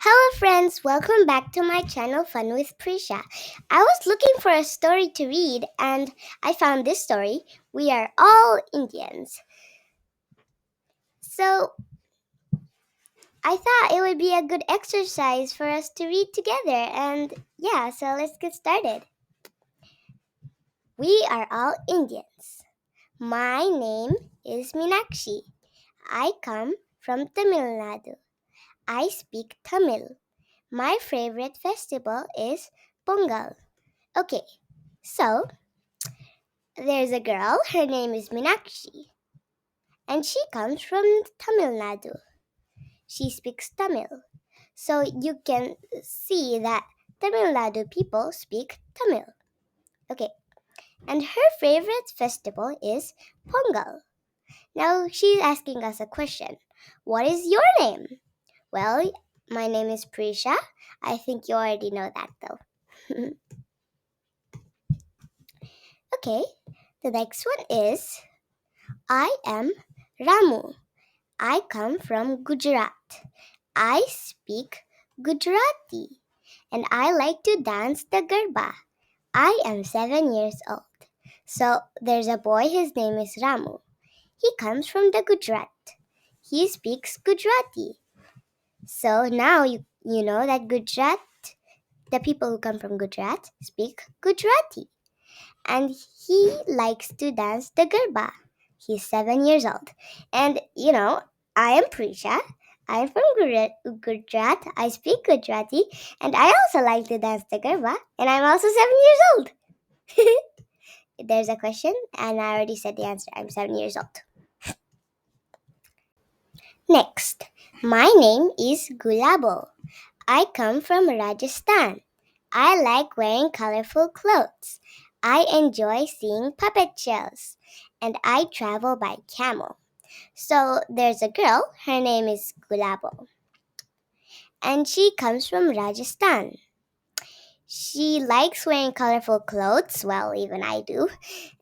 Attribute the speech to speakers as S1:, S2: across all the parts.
S1: Hello friends, welcome back to my channel Fun with Prisha. I was looking for a story to read and I found this story. We are all Indians. So I thought it would be a good exercise for us to read together and so let's get started. We are all Indians. My name is Meenakshi. I come from Tamil Nadu. I speak Tamil. My favorite festival is Pongal. Okay, so there's a girl, her name is Meenakshi, and she comes from Tamil Nadu. She speaks Tamil. So you can see that Tamil Nadu people speak Tamil. Okay, and her favorite festival is Pongal. Now she's asking us a question. What is your name? Well, my name is Prisha. I think you already know that though. Okay, the next one is I am Ramu. I come from Gujarat. I speak Gujarati and I like to dance the Garba. I am 7 years old. So there's a boy, his name is Ramu. He comes from the Gujarat. He speaks Gujarati. So now you know that Gujarat, the people who come from Gujarat speak Gujarati. And he likes to dance the Garba. He's 7 years old. And I am Prisha. I'm from Gujarat. I speak Gujarati. And I also like to dance the Garba. And I'm also 7 years old. There's a question, and I already said the answer. I'm 7 years old. Next, my name is Gulabo. I come from Rajasthan. I like wearing colorful clothes. I enjoy seeing puppet shows. And I travel by camel. So there's a girl, her name is Gulabo. And she comes from Rajasthan. She likes wearing colorful clothes, well, even I do.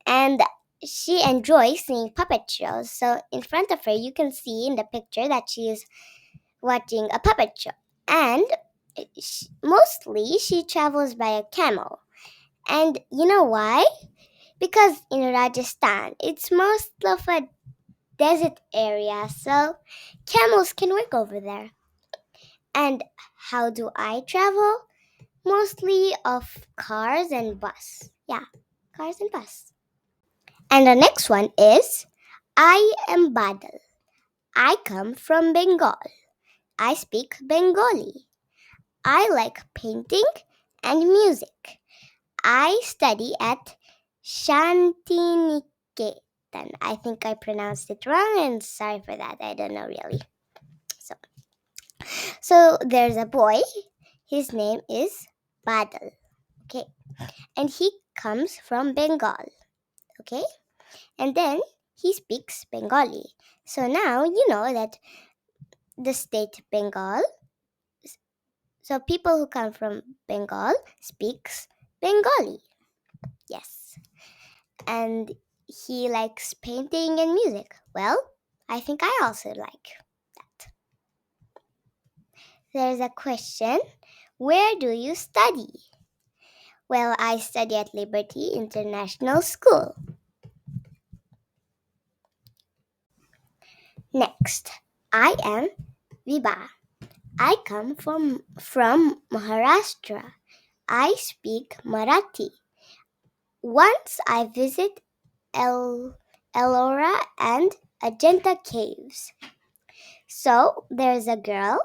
S1: And she enjoys seeing puppet shows. So in front of her, you can see in the picture that she is watching a puppet show. And mostly she travels by a camel. And you know why? Because in Rajasthan, it's most of a desert area, so camels can work over there. And how do I travel? Mostly of cars and bus. Yeah, cars and bus. And the next one is I am Badal. I come from Bengal. I speak Bengali. I like painting and music. I study at Shantiniketan. I think I pronounced it wrong and sorry for that. I don't know really. So there's a boy. His name is Badal. Okay. And he comes from Bengal. Okay. And then he speaks Bengali. So now you know that the state Bengal. So people who come from Bengal speaks Bengali. Yes. And he likes painting and music. Well, I think I also like that. There's a question. Where do you study? Well, I study at Liberty International School. Next, I am Viba. I come from Maharashtra. I speak Marathi. Once I visit Ellora and Ajanta caves. So there's a girl.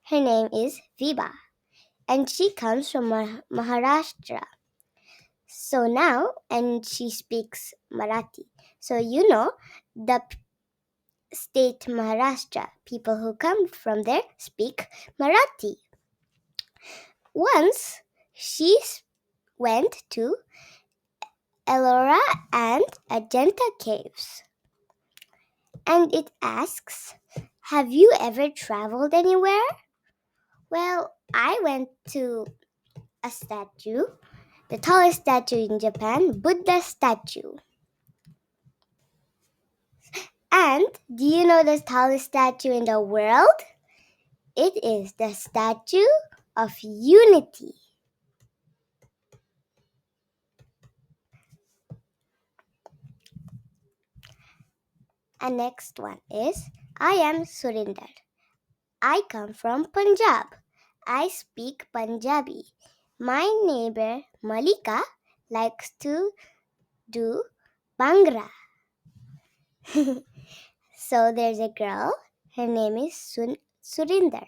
S1: Her name is Viba. And she comes from Maharashtra. So now, and she speaks Marathi. So you know, the state Maharashtra, people who come from there speak Marathi. Once she went to Ellora and Ajanta caves. And it asks, have you ever traveled anywhere? Well, I went to a statue, the tallest statue in Japan, Buddha statue. And do you know the tallest statue in the world? It is the Statue of Unity. And next one is I am Surinder. I come from Punjab. I speak Punjabi. My neighbor Malika likes to do Bhangra. So there's a girl. Her name is Surinder.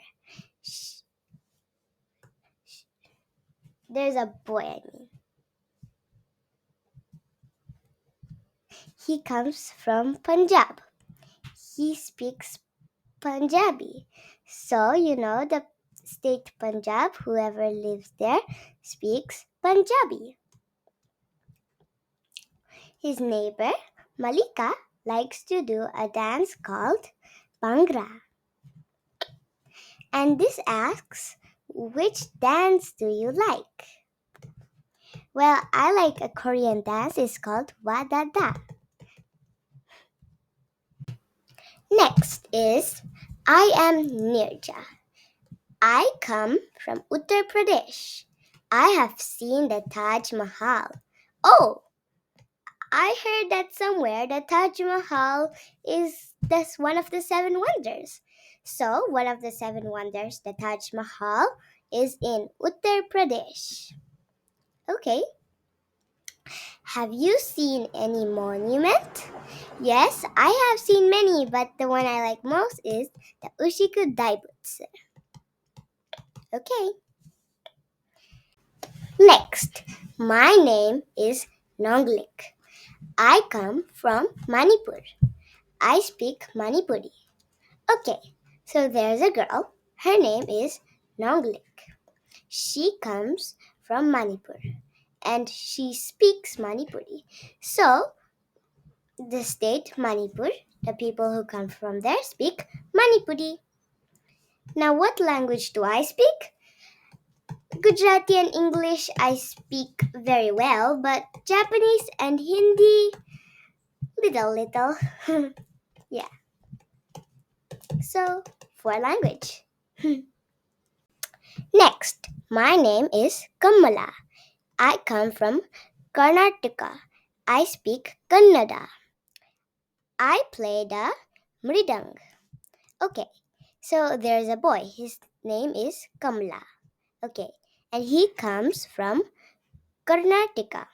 S1: There's a boy, I mean. He comes from Punjab. He speaks Punjabi. So, the state Punjab, whoever lives there speaks Punjabi. His neighbor, Malika, likes to do a dance called Bhangra. And this asks, which dance do you like? Well, I like a Korean dance. It's called Wadada. Next is I am Nirja. I come from Uttar Pradesh. I have seen the Taj Mahal. Oh, I heard that somewhere the Taj Mahal is one of the seven wonders. So, one of the seven wonders, the Taj Mahal, is in Uttar Pradesh. Okay. Have you seen any monument? Yes, I have seen many, but the one I like most is the Ushiku Daibutsu. Okay. Next, my name is Nonglik. I come from Manipur. I speak Manipuri. Okay, so there's a girl. Her name is Nonglik. She comes from Manipur and she speaks Manipuri. So, the state Manipur, the people who come from there speak Manipuri. Now, what language do I speak? Gujarati and English I speak very well, but Japanese and Hindi, little. Yeah. So, for language. Next, my name is Kamala. I come from Karnataka. I speak Kannada. I play the mridang. Okay, so there's a boy. His name is Kamala. Okay, and he comes from Karnataka.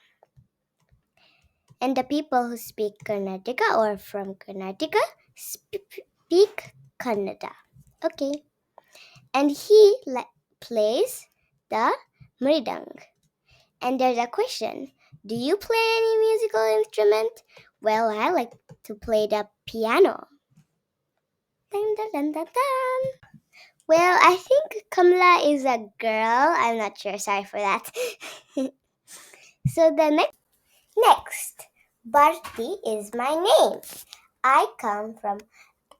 S1: And the people who speak Karnataka or from Karnataka speak Kannada. Okay, and he plays the mridang. And there's a question. Do you play any musical instrument? Well, I like to play the piano. Dun, dun, dun, dun, dun. Well, I think Kamla is a girl. I'm not sure. Sorry for that. So the next, Bharti is my name. I come from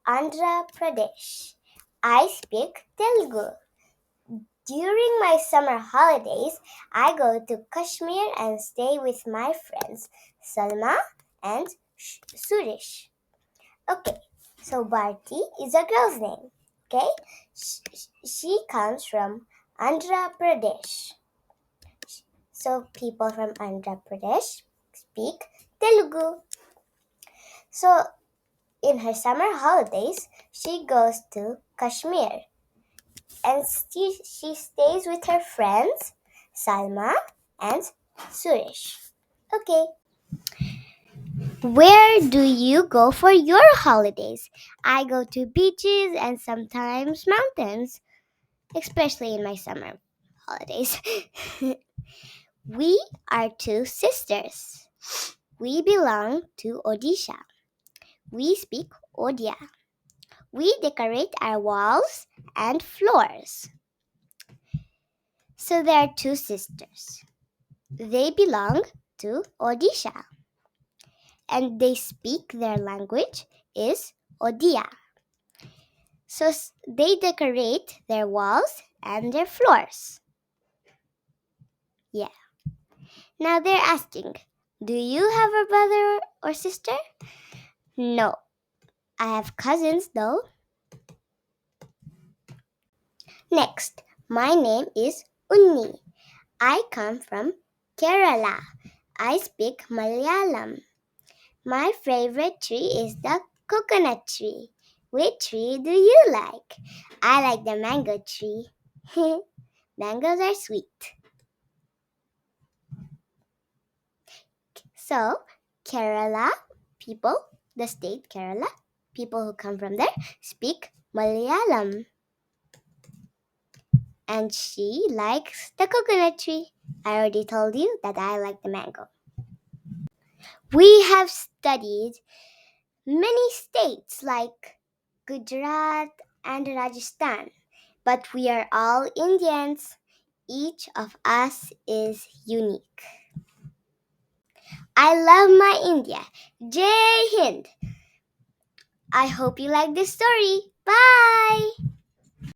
S1: Andhra Pradesh. I speak Telugu. During my summer holidays, I go to Kashmir and stay with my friends Salma and Suresh. Okay, so Bharti is a girl's name. Okay, she comes from Andhra Pradesh. So people from Andhra Pradesh speak Telugu. So in her summer holidays, she goes to Kashmir. And she stays with her friends, Salma and Suresh. Okay. Where do you go for your holidays? I go to beaches and sometimes mountains, especially in my summer holidays. We are two sisters. We belong to Odisha. We speak Odia. We decorate our walls and floors. So there are two sisters. They belong to Odisha. And they speak their language is Odia. So they decorate their walls and their floors. Yeah. Now they're asking, do you have a brother or sister? No. I have cousins though. Next, my name is Unni. I come from Kerala. I speak Malayalam. My favorite tree is the coconut tree. Which tree do you like? I like the mango tree. Mangoes are sweet. So, Kerala people, the state Kerala, people who come from there speak Malayalam. And she likes the coconut tree. I already told you that I like the mango. We have studied many states like Gujarat and Rajasthan, but we are all Indians. Each of us is unique. I love my India. Jai Hind. I hope you like this story. Bye.